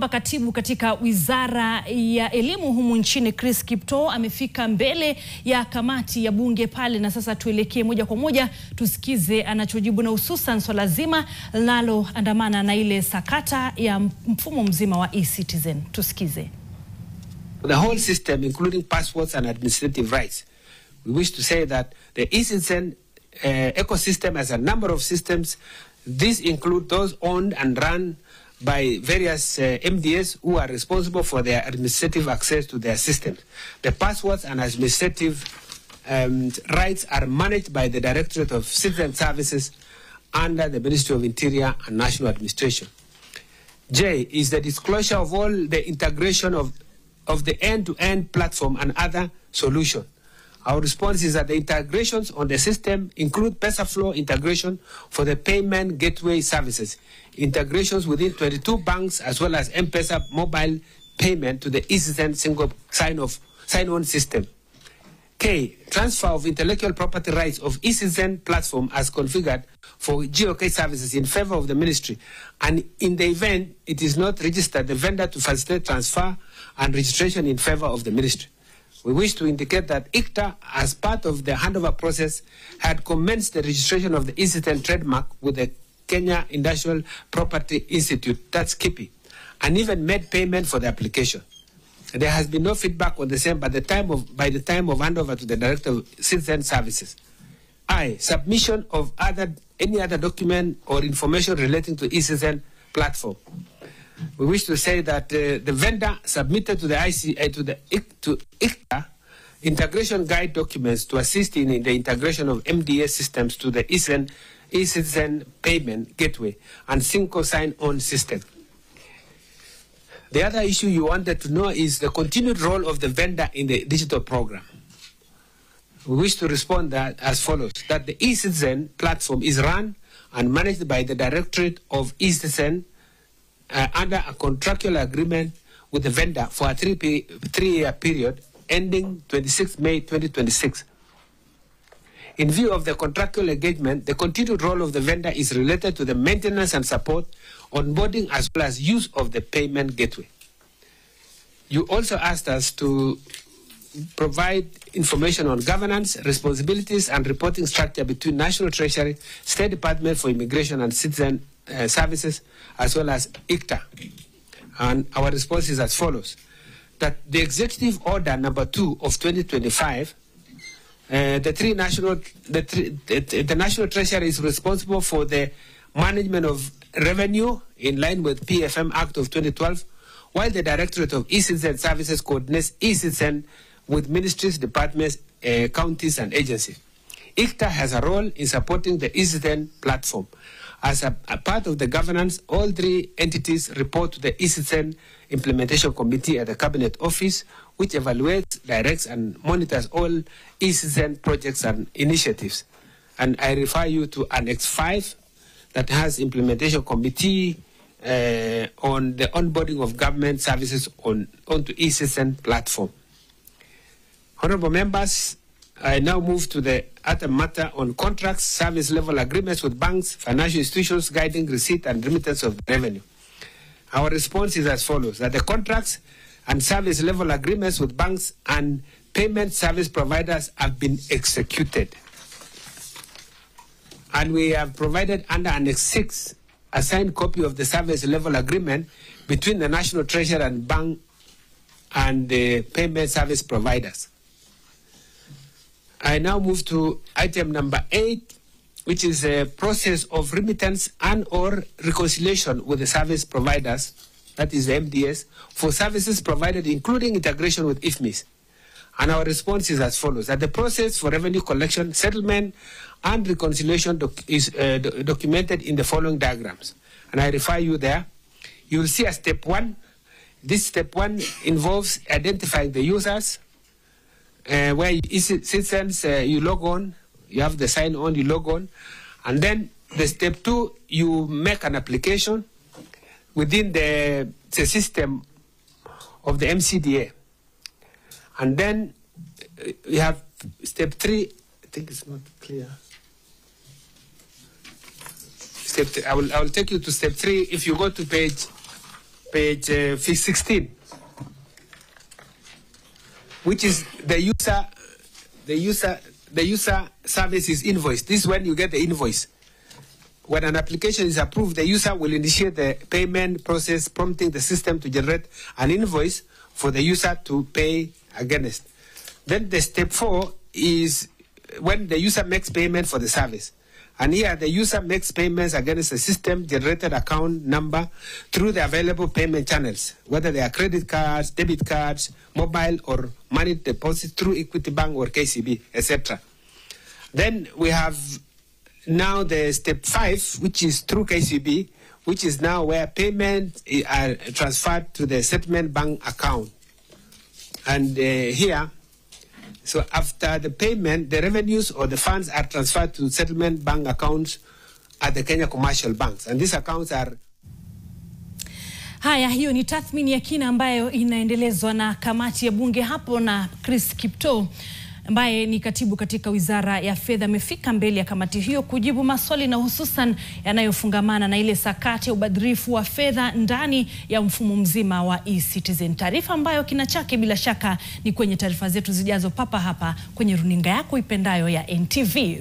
Katibu katika Wizara ya Elimu humu nchini Chris Kiptoo amefika mbele ya kamati ya bunge pale, na sasa tuelekee moja kwa moja tusikize anachojibu, na hususan swala zima linaloandamana na ile sakata ya mfumo mzima wa eCitizen. Tusikize. The whole system, including passports and administrative rights. We wish to say that the eCitizen ecosystem has a number of systems. These include those owned and run by various MDS who are responsible for their administrative access to their systems. The passwords and administrative rights are managed by the Directorate of Citizen Services under the Ministry of Interior and National Administration. J is the disclosure of all the integration of the end-to-end platform and other solutions. Our response is that the integrations on the system include PESA flow integration for the payment gateway services, integrations within 22 banks, as well as M-PESA mobile payment to the eCitizen single sign-on system. K, transfer of intellectual property rights of eCitizen platform as configured for GOK services in favor of the ministry, and in the event it is not registered, the vendor to facilitate transfer and registration in favor of the ministry. We wish to indicate that ICTA, as part of the handover process, had commenced the registration of the eCitizen trademark with the Kenya Industrial Property Institute, that's KIPI, and even made payment for the application. There has been no feedback on the same by the time of handover to the Director of Citizen Services. I, submission of any other document or information relating to eCitizen platform. We wish to say that the vendor submitted to the ICTA integration guide documents to assist in the integration of MDS systems to the eCitizen payment gateway and single sign-on system. The other issue you wanted to know is the continued role of the vendor in the digital program. We wish to respond that as follows: that the eCitizen platform is run and managed by the Directorate of eCitizen under a contractual agreement with the vendor for a three-year period ending 26 May 2026. In view of the contractual engagement, the continued role of the vendor is related to the maintenance and support, onboarding, as well as use of the payment gateway. You also asked us to provide information on governance, responsibilities, and reporting structure between National Treasury, State Department for Immigration and Citizen Services, as well as ICTA. And our response is as follows: that the Executive Order number 2 of 2025, the National Treasury is responsible for the management of revenue in line with PFM Act of 2012, while the Directorate of eCitizen Services coordinates eCitizen with ministries, departments, counties, and agencies. ICTA has a role in supporting the eCitizen platform. As a part of the governance, all three entities report to the eCitizen Implementation Committee at the Cabinet Office, which evaluates, directs, and monitors all eCitizen projects and initiatives. And I refer you to Annex 5 that has Implementation Committee on the onboarding of government services onto eCitizen platform. Honorable members, I now move to the other matter on contracts, service level agreements with banks, financial institutions guiding receipt and remittance of revenue. Our response is as follows: that the contracts and service level agreements with banks and payment service providers have been executed. And we have provided under Annex 6 a signed copy of the service level agreement between the National Treasury and bank and the payment service providers. I now move to item number 8, which is a process of remittance and or reconciliation with the service providers, that is the MDS, for services provided including integration with IFMIS. And our response is as follows: that the process for revenue collection, settlement, and reconciliation is documented in the following diagrams. And I refer you there. You will see a step 1. This step 1 involves identifying the users, where citizens, you log on, you have the sign on, you log on, and then the step 2, you make an application within the system of the MCDA. And then you have step 3, I think it's not clear. Step 3, I will take you to step 3. If you go to page page 16, which is the user services invoice. This is when you get the invoice. When an application is approved, the user will initiate the payment process, prompting the system to generate an invoice for the user to pay against. Then the step 4 is when the user makes payment for the service. And here the user makes payments against the system-generated account number through the available payment channels, whether they are credit cards, debit cards, mobile or money deposits through Equity Bank or KCB, etc. Then we have now the step 5, which is through KCB, which is now where payments are transferred to the settlement bank account. And here, so after the payment, the revenues or the funds are transferred to settlement bank accounts at the Kenya commercial banks. And these accounts are... Haya, hiyo ni tathmini ya kina ambayo inaendelezwa na kamati ya bunge hapo, na Chris Kipto ambaye ni katibu katika Wizara ya Fedha amefika mbele ya kamati hiyo kujibu maswali na hususan yanayofungamana na ile sakati ya ubadhirifu wa fedha ndani ya mfumo mzima wa eCitizen. Taarifa ambayo kina chake bila shaka ni kwenye taarifa zetu zijazo papa hapa kwenye runinga yako ipendayo ya NTV.